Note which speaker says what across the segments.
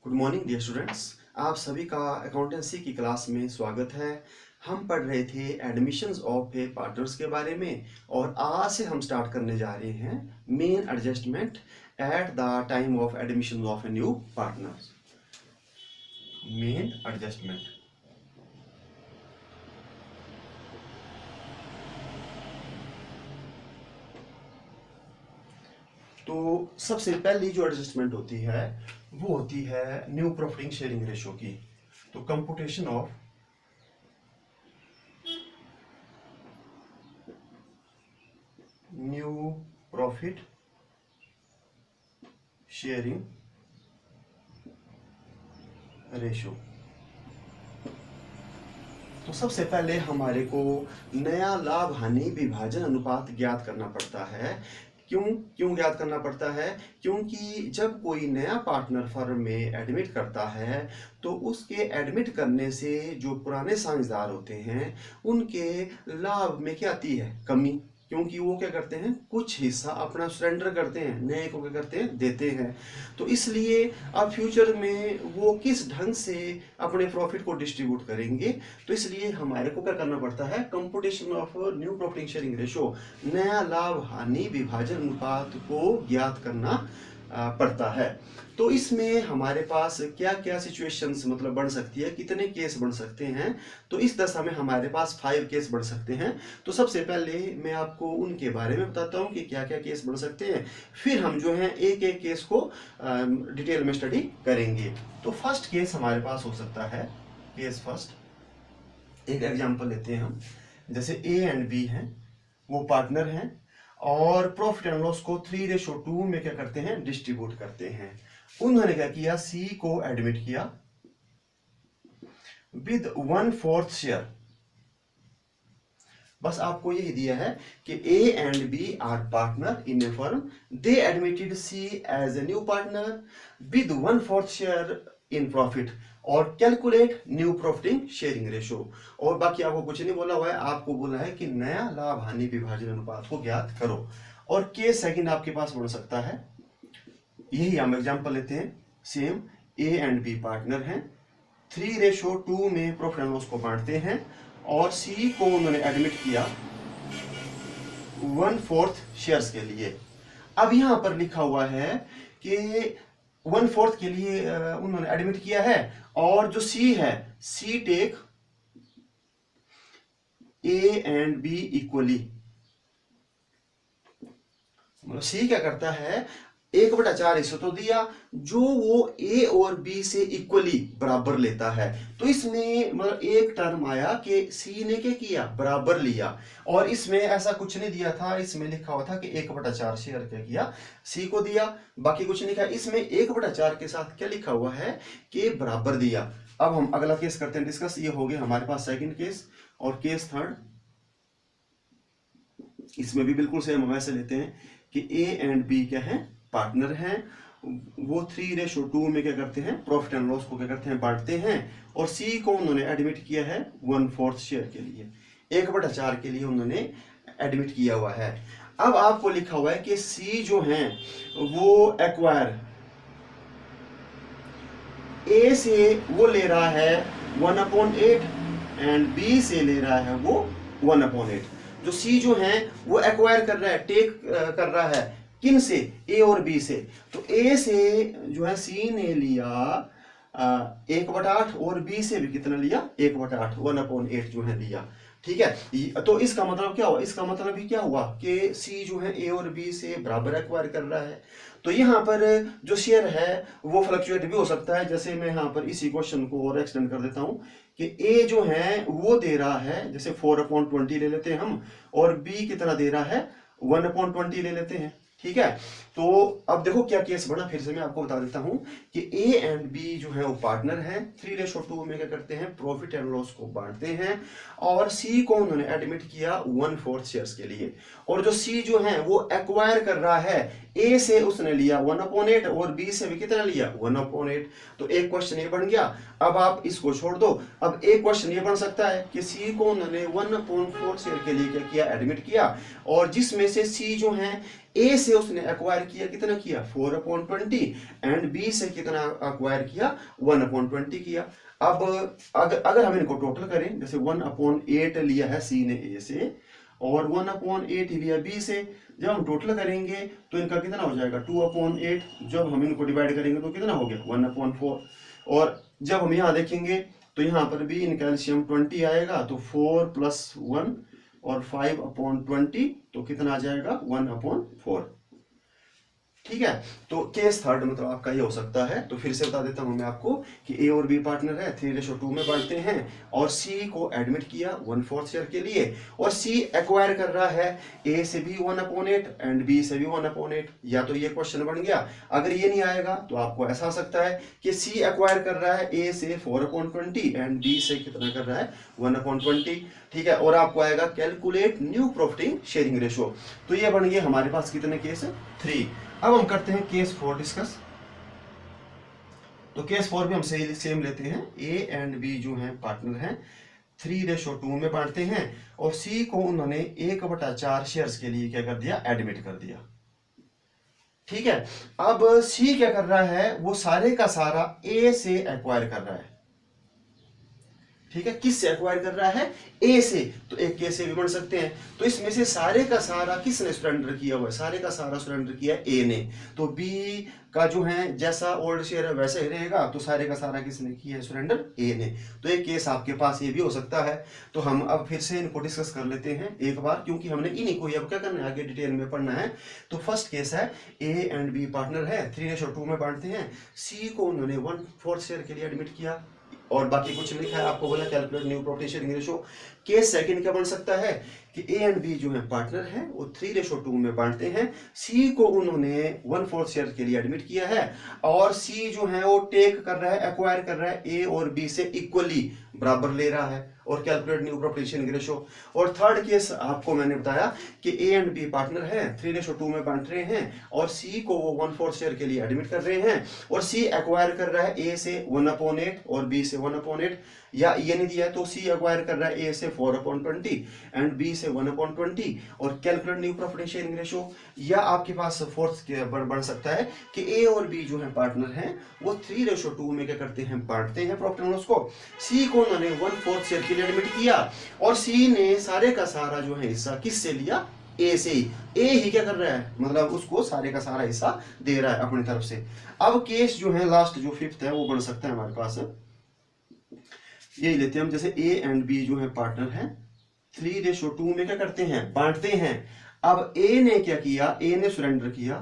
Speaker 1: Good morning dear students, आप सभी का अकाउंटेंसी की क्लास में स्वागत है। हम पढ़ रहे थे एडमिशंस ऑफ ए पार्टनर्स के बारे में और आज से हम स्टार्ट करने जा रहे हैं main adjustment at the time of admission of A new partner. Main adjustment. तो सबसे पहली जो एडजस्टमेंट होती है वो होती है न्यू प्रॉफिटिंग शेयरिंग रेशो की। तो computation of new profit sharing ratio. तो सबसे पहले हमारे को नया लाभ हानि विभाजन अनुपात ज्ञात करना पड़ता है। क्यों ज्ञात करना पड़ता है? क्योंकि जब कोई नया पार्टनर फर्म में एडमिट करता है तो उसके एडमिट करने से जो पुराने साझेदार होते हैं उनके लाभ में क्या आती है? कमी। क्योंकि वो क्या करते हैं, कुछ हिस्सा अपना सरेंडर करते हैं, नए को क्या करते हैं, देते हैं। तो इसलिए अब फ्यूचर में वो किस ढंग से अपने प्रॉफिट को डिस्ट्रीब्यूट करेंगे, तो इसलिए हमारे को क्या करना पड़ता है, computation of new profiting sharing ratio, नया लाभ हानि विभाजन अनुपात को ज्ञात करना पड़ता है। तो इसमें हमारे पास क्या क्या सिचुएशंस मतलब बन सकती है, कितने केस बन सकते हैं? तो इस दशा में हमारे पास 5 केस बन सकते हैं। तो सबसे पहले मैं आपको उनके बारे में बताता हूं कि क्या क्या केस बन सकते हैं, फिर हम जो है एक एक केस को डिटेल में स्टडी करेंगे। तो फर्स्ट केस हमारे पास हो सकता है, केस फर्स्ट, एक एग्जाम्पल लेते हैं हम। जैसे ए एंड बी हैं, वो पार्टनर हैं और प्रॉफिट एंड लॉस को 3:2 में क्या करते हैं, डिस्ट्रीब्यूट करते हैं। उन्होंने क्या किया, सी को एडमिट किया विद 1/4 शेयर। बस आपको यही दिया है कि A and B are partner in a firm, they admitted C as a new partner with 1/4 share in profit और calculate new profiting sharing ratio. और बाकी आपको कुछ नहीं बोला हुआ है, आपको बोला है कि नया लाभ हानि विभाजन अनुपात को ज्ञात करो। और केस सेकंड आपके पास बन सकता है, यही हम एग्जांपल लेते हैं, same A and B partner हैं, 3:2 में प्रॉफिट एंड लॉस को बांटते हैं और सी को उन्होंने एडमिट किया 1/4 शेयर्स के लिए। अब यहां पर लिखा हुआ है कि 1/4 के लिए उन्होंने एडमिट किया है और जो सी है, C take A and B equally. मतलब सी क्या करता है, 1/4 हिस्सा तो दिया जो वो ए और बी से इक्वली बराबर लेता है। तो इसमें मतलब एक टर्म आया कि सी ने क्या किया, बराबर लिया। और इसमें ऐसा कुछ नहीं दिया था, इसमें लिखा हुआ था कि 1/4 शेयर क्या किया, सी को दिया, बाकी कुछ नहीं लिखा। इसमें 1/4 के साथ क्या लिखा हुआ है कि बराबर दिया। अब हम अगला केस करते हैं डिस्कस। ये हो गया हमारे पास सेकंड केस। और केस थर्ड, इसमें भी बिल्कुल सेम हम ऐसे लेते हैं कि ए एंड बी क्या है, पार्टनर हैं, वो 3:2 में क्या करते हैं, प्रॉफिट एंड लॉस को क्या करते हैं, बांटते हैं। और सी को उन्होंने एडमिट किया है 1/4 शेयर के लिए, 1/4 के लिए उन्होंने एडमिट किया हुआ है। अब आपको लिखा हुआ है कि सी जो है वो एक्वायर ए से वो ले रहा है 1/8 एंड बी से ले रहा है वो 1/8। जो सी जो है वो एक्वायर कर रहा है, टेक कर रहा है, किन से, ए और बी से। तो ए से जो है सी ने लिया 1/8 और बी से भी कितना लिया, 1/8, 1/8 जो है लिया। ठीक है, तो इसका मतलब क्या हुआ, इसका मतलब भी क्या हुआ कि सी जो है ए और बी से बराबर एक्वायर कर रहा है। तो यहाँ पर जो शेयर है वो फ्लक्चुएट भी हो सकता है। जैसे मैं यहाँ पर इसी क्वेश्चन को और एक्सटेंड कर देता हूँ कि ए जो है वो दे रहा है, जैसे 4/20 ले लेते हैं हम, और बी कितना दे रहा है, 1/20 ले लेते हैं। ठीक है, तो अब देखो क्या केस बना, फिर से मैं आपको बता देता हूं कि ए एंड बी जो है वो पार्टनर हैं, 3:2 में क्या करते हैं, प्रॉफिट एंड लॉस को बांटते हैं। और सी को उन्होंने एडमिट किया 1/4 शेयर्स के लिए। और जो सी जो है वो एक्वायर कर रहा है, ए से उसने लिया 1/8 और बी से भी कितना लिया, 1/8। तो एक क्वेश्चन ये बन गया। अब आप इसको छोड़ दो, अब एक क्वेश्चन ये बन सकता है कि सी को उन्होंने 1/4 शेयर के लिए क्या किया, एडमिट किया, और जिसमें से सी जो है ए से उसने एक्वायर किया, कितना किया 4/20, एंड बी से कितना अक्वायर किया 1/20 किया। अब अगर हम इनको टोटल करें, जैसे 1/8 लिया है सी ने ए से और 1/8 लिया बी से, जब हम टोटल करेंगे तो इनका कितना हो जाएगा 2/8। जब हम इनको डिवाइड करेंगे तो कितना हो गया 1/4। और जब हम यहाँ देखेंगे तो यहाँ पर भी इनका एलसीएम 20 आएगा, तो 4 + 1 और 5/20, तो कितना आ जाएगा 1/4। ठीक है, तो केस थर्ड मतलब आपका ये हो सकता है। तो फिर से बता देता हूं मैं आपको कि ए और बी पार्टनर है, 3:2 में बांटते हैं और सी को एडमिट किया 1/4 शेयर के लिए, और सी एक्वायर कर रहा है ए से भी 1/8 एंड बी से भी 1/8। या तो ये क्वेश्चन बन गया। अगर ये नहीं आएगा तो आपको ऐसा आ सकता है कि सी एक्वायर कर रहा है ए से 4/20 एंड बी से कितना कर रहा है 1/20। ठीक है, और आपको आएगा calculate new profit sharing ratio. तो ये बन गए हमारे पास कितने केस 3। अब हम करते हैं केस 4 डिस्कस। तो केस 4 भी हम सेम लेते हैं, ए एंड बी जो हैं पार्टनर हैं, 3:2 में बांटते हैं और सी को उन्होंने 1/4 शेयर्स के लिए क्या कर दिया एडमिट कर दिया। ठीक है, अब सी क्या कर रहा है, वो सारे का सारा ए से एक्वायर कर रहा है। ठीक है, किस से एक्वायर कर रहा है ए से, तो एक के से भी बन सकते हैं। तो इसमें से सारे का सारा किसने सरेंडर किया हुआ है, सारे का सारा सरेंडर किया ए ने। तो बी का जो है जैसा ओल्ड शेयर है वैसा ही रहेगा, तो सारे का सारा किसने किया है सरेंडर ए ने। तो एक केस आपके पास ये भी हो सकता है। तो हम अब फिर से इनको डिस्कस कर लेते हैं एक बार, क्योंकि हमने इन्हीं को अब क्या करना है आगे डिटेल में पढ़ना है। तो फर्स्ट केस है ए एंड बी पार्टनर है, 3:2 में बांटते हैं, सी को उन्होंने 1/4 शेयर के लिए एडमिट किया और बाकी कुछ नहीं लिखा है, आपको बोला calculate new profit sharing ratio. Case second क्या बन सकता है कि ए एंड बी जो है पार्टनर है, वो 3:2 में बांटते हैं, सी को उन्होंने 1/4 शेयर के लिए एडमिट किया है और सी जो है वो टेक कर रहा है, एक्वायर कर रहा है ए और बी से इक्वली बराबर ले रहा है और calculate new profit sharing ratio. और थर्ड केस आपको मैंने बताया कि ए एंड बी पार्टनर है, 3:2 में बांट रहे हैं और सी को वो 1/4 शेयर के लिए एडमिट कर रहे हैं और सी एक्वायर कर रहा है ए से 1/8 और बी से 1/8, या ये नहीं दिया तो सी एक्वायर कर रहा है ए से 4/20 एंड बी से 1/20 और calculate new profit sharing ratio. या आपके पास फोर्थ बन सकता है कि ए और बी जो है पार्टनर हैं, वो 3:2 में क्या करते हैं बांटते हैं प्रॉफिट एंड लॉस को। सी को उन्होंने 1/4 शेयर के लिए एडमिट किया और सी ने सारे का सारा जो है हिस्सा किससे लिया ए से ही। ए ही क्या कर रहा है, मतलब उसको सारे का सारा हिस्सा दे रहा है अपनी तरफ से। अब केस जो है लास्ट जो फिफ्थ है वो बन सकता है हमारे पास, यही लेते हैं हम। जैसे ए एंड बी जो है पार्टनर है, 3:2 में क्या करते हैं बांटते हैं। अब ए ने क्या किया, ए ने सरेंडर किया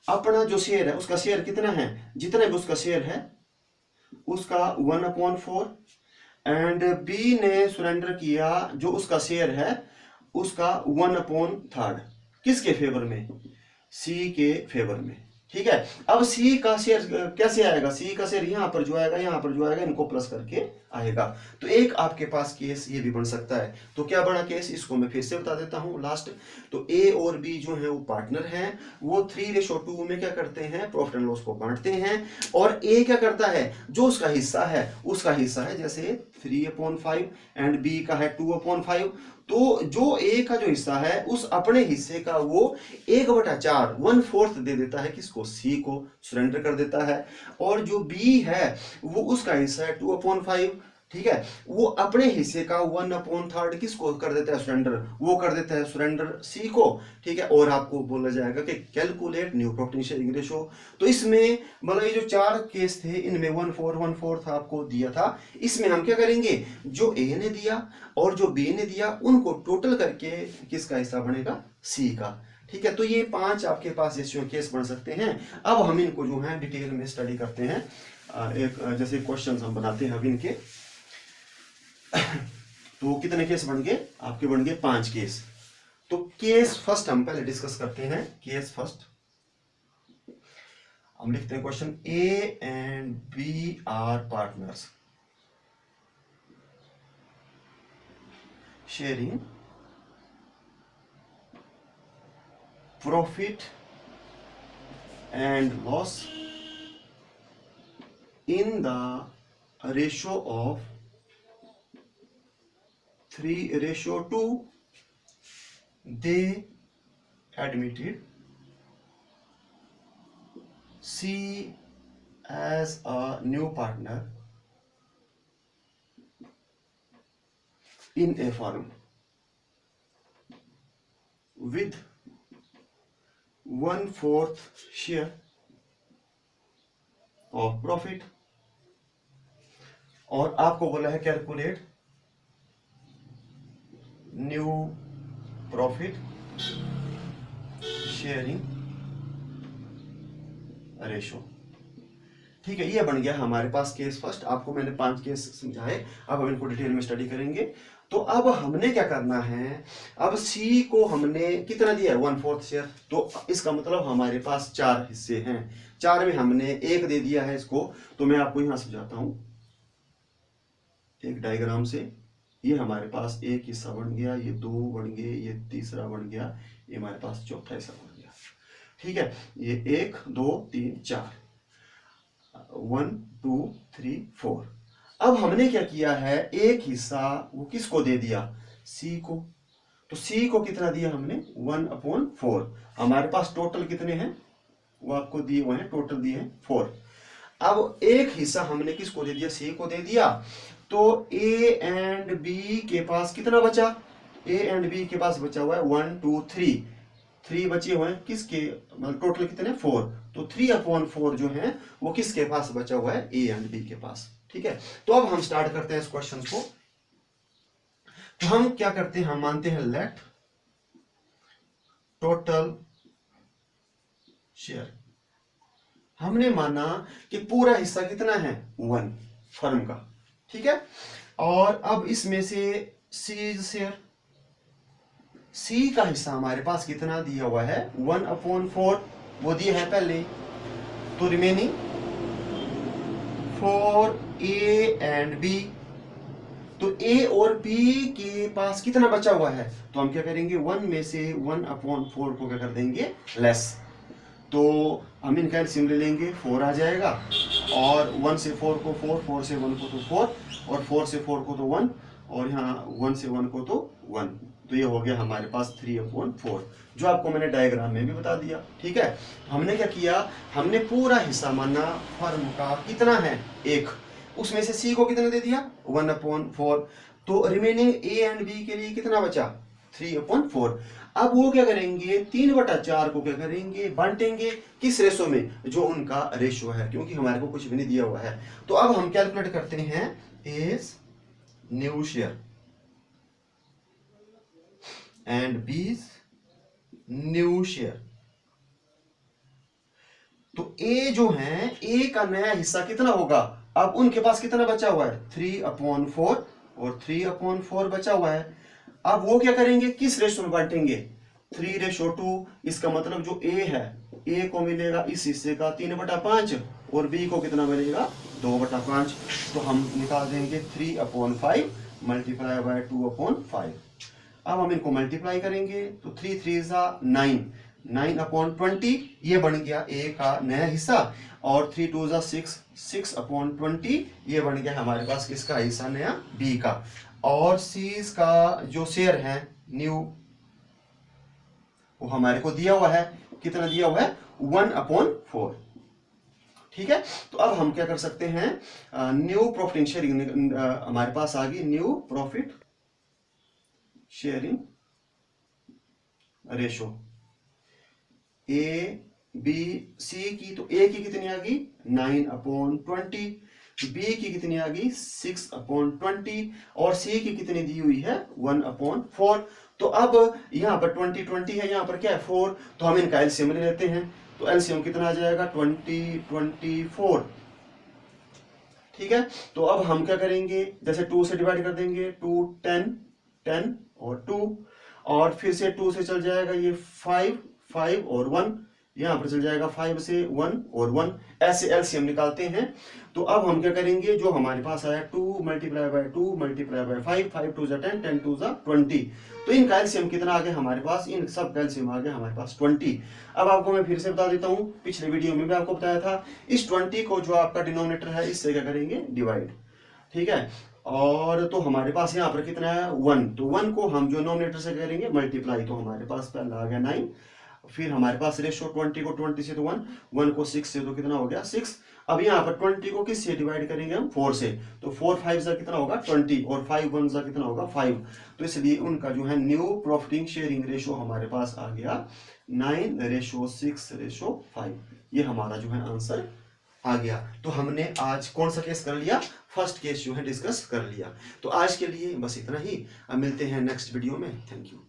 Speaker 1: अपना जो शेयर है, उसका शेयर कितना है, जितना भी उसका शेयर है उसका 1/4 एंड बी ने सरेंडर किया जो उसका शेयर है उसका 1/3। किसके फेवर में, सी के फेवर में। ठीक है, अब सी का शेयर कैसे आएगा, सी का शेयर यहां पर जो आएगा, यहां पर जो आएगा, इनको प्लस करके आएगा। तो एक आपके पास केस ये भी बन सकता है। तो क्या बड़ा केस, इसको मैं फिर से बता देता हूं लास्ट। तो ए और बी जो है वो पार्टनर हैं, वो 3:2 में क्या करते हैं प्रॉफिट एंड लॉस को बांटते हैं और ए क्या करता है, जो उसका हिस्सा है, उसका हिस्सा है जैसे 3/5 एंड बी का है 2/5, तो जो ए का जो हिस्सा है उस अपने हिस्से का वो 1/4 1/4 दे देता है किसको, सी को सरेंडर कर देता है। और जो बी है वो उसका हिस्सा है 2/5, ठीक है, वो अपने हिस्से का 1/3 किसको कर देता है सरेंडर, वो कर देता है सरेंडर सी को। ठीक है, और आपको बोला जाएगा कि calculate new profit sharing ratio. तो इसमें मतलब ये जो 4 केस थे इनमें 1/4 आपको दिया था। इसमें हम क्या करेंगे, जो ए ने दिया और जो बी ने दिया उनको टोटल करके किसका हिस्सा बनेगा, सी का। ठीक है, तो ये 5 आपके पास रेशियो केस बन सकते हैं। अब हम इनको जो है डिटेल में स्टडी करते हैं। एक जैसे क्वेश्चंस हम बनाते हैं अब इनके। तो कितने केस बन गए आपके, बन गए 5 केस। तो केस फर्स्ट हम पहले डिस्कस करते हैं। केस फर्स्ट हम लिखते हैं question, A and B are partners sharing profit and loss in the ratio of 3:2. They admitted C as a new partner in a firm with 1/4 share of profit, और आपको बोला है calculate new profit sharing ratio. ठीक है, ये बन गया हमारे पास केस फर्स्ट। आपको मैंने 5 केस समझाए, अब हम इनको डिटेल में स्टडी करेंगे। तो अब हमने क्या करना है, अब सी को हमने कितना दिया है, 1/4 शेयर। तो इसका मतलब हमारे पास 4 हिस्से हैं, 4 में हमने 1 दे दिया है इसको। तो मैं आपको यहां समझाता हूं एक डायग्राम से। ये हमारे पास एक हिस्सा बन गया, ये 2 बन गए, ये तीसरा बन गया, ये हमारे पास चौथा हिस्सा बन गया। ठीक है, ये 1 2 3 4, 1 2 3 4। अब हमने क्या किया है, एक हिस्सा वो किसको दे दिया, सी को। तो सी को कितना दिया हमने, 1/4। हमारे पास टोटल कितने हैं, वो आपको दिए हुए हैं, टोटल दिए हैं 4। अब एक हिस्सा हमने किसको दे दिया, सी को दे दिया। तो ए एंड बी के पास कितना बचा, ए एंड बी के पास बचा हुआ है 1 2 3 बचे हुए हैं किसके, मतलब टोटल कितने 4। तो 3/4 जो है वो किसके पास बचा हुआ है, ए एंड बी के पास। ठीक है, तो अब हम स्टार्ट करते हैं इस क्वेश्चन को। तो हम क्या करते हैं, हम मानते हैं लेट टोटल शेयर। हमने माना कि पूरा हिस्सा कितना है, 1 फर्म का। ठीक है, और अब इसमें से सी शेयर, सी का हिस्सा हमारे पास कितना दिया हुआ है, 1/4, वो दिया है पहले। तो remaining for A and B, तो ए और बी के पास कितना बचा हुआ है, तो हम क्या करेंगे, 1 में से 1/4 को क्या कर देंगे, लेस। तो हम इनका एलसीएम ले लेंगे, 4 आ जाएगा, और 1 से 4 को 4, 4 से 1 को तो 4, और 4 से 4 को तो 1, और यहाँ 1 से 1 को तो 1। तो ये हो गया हमारे पास 3/4, जो आपको मैंने डायग्राम में भी बता दिया। ठीक है, हमने क्या किया, हमने पूरा हिस्सा माना फर्म का कितना है, 1, उसमें से सी को कितना दे दिया, 1/4। तो रिमेनिंग ए एंड बी के लिए कितना बचा, 3/4। अब वो क्या करेंगे, 3/4 को क्या करेंगे, बांटेंगे किस रेशो में, जो उनका रेशो है, क्योंकि हमारे को कुछ भी नहीं दिया हुआ है। तो अब हम कैलकुलेट करते हैं एज न्यू शेयर एंड बीज न्यू शेयर। तो ए जो है, ए का नया हिस्सा कितना होगा, अब उनके पास कितना बचा हुआ है, 3/4, और 3/4 बचा हुआ है। अब वो क्या करेंगे, किस रेशो में बांटेंगे, 3:2। इसका मतलब जो ए है, ए को मिलेगा इस हिस्से का 3/5, और बी को कितना मिलेगा, 2/5। तो हम निकाल देंगे 3/5 मल्टीप्लाई बाय 2/5। अब हम इनको मल्टीप्लाई करेंगे, तो 3 3 9, 9/20 ये बन गया ए का नया हिस्सा, और 3 2 6, 6/20 ये बन गया हमारे पास किसका हिस्सा, नया बी का। और सीज का जो शेयर है न्यू, वो हमारे को दिया हुआ है, कितना दिया हुआ है, 1/4। ठीक है, तो अब हम क्या कर सकते हैं, न्यू प्रॉफिट शेयरिंग हमारे पास आ गई, new profit sharing ratio. A B C की, तो ए की कितनी आ गई, 9/20, बी की कितनी आ गई, 6/20, और सी की कितनी दी हुई है, 1/4। तो अब यहाँ पर 20 20 है, यहाँ पर क्या है 4, तो हम इनका एलसीएम ले लेते हैं। तो एलसीएम कितना आ जाएगा, 20 24। ठीक है, तो अब हम क्या करेंगे, जैसे 2 से डिवाइड कर देंगे, 2 10 10 और 2, और फिर से 2 से चल जाएगा ये 5 5 और 1, यहाँ पर चल जाएगा 5 से 1 और 1, ऐसे एलसीएम निकालते हैं। तो अब हम क्या करेंगे, जो हमारे पास आया 2 मल्टीप्लाई बाय 2 मल्टीप्लाई बाय 5, 5 2 10, 10 2 20। तो इनका एलसीएम कितना आ गया हमारे पास, इन सब का एलसीएम आ गया हमारे पास 20। अब आपको मैं फिर से बता देता हूँ, पिछले वीडियो में भी आपको बताया था, इस 20 को जो आपका डिनोमिनेटर है इससे क्या करेंगे, डिवाइड। ठीक है, और तो हमारे पास यहाँ पर कितना है, 1। तो 1 को हम जो नोमिनेटर से करेंगे मल्टीप्लाई, तो हमारे पास पहला आ गया 9, फिर हमारे पास रेशो 20 को 20 से तो 1, 1 को 6 से तो कितना हो गया 6। अब यहाँ पर 20 को किस से डिवाइड करेंगे हम 4 से, तो 4 5 जा कितना होगा 20 और 5 1 जा कितना होगा 5। तो इसलिए उनका जो है न्यू प्रॉफिटिंग शेयरिंग रेशो हमारे पास आ गया 9:6:5। ये हमारा जो है आंसर आ गया। तो हमने आज कौन सा केस कर लिया, फर्स्ट केस जो है डिस्कस कर लिया। तो आज के लिए बस इतना ही, अब मिलते हैं नेक्स्ट वीडियो में। Thank you.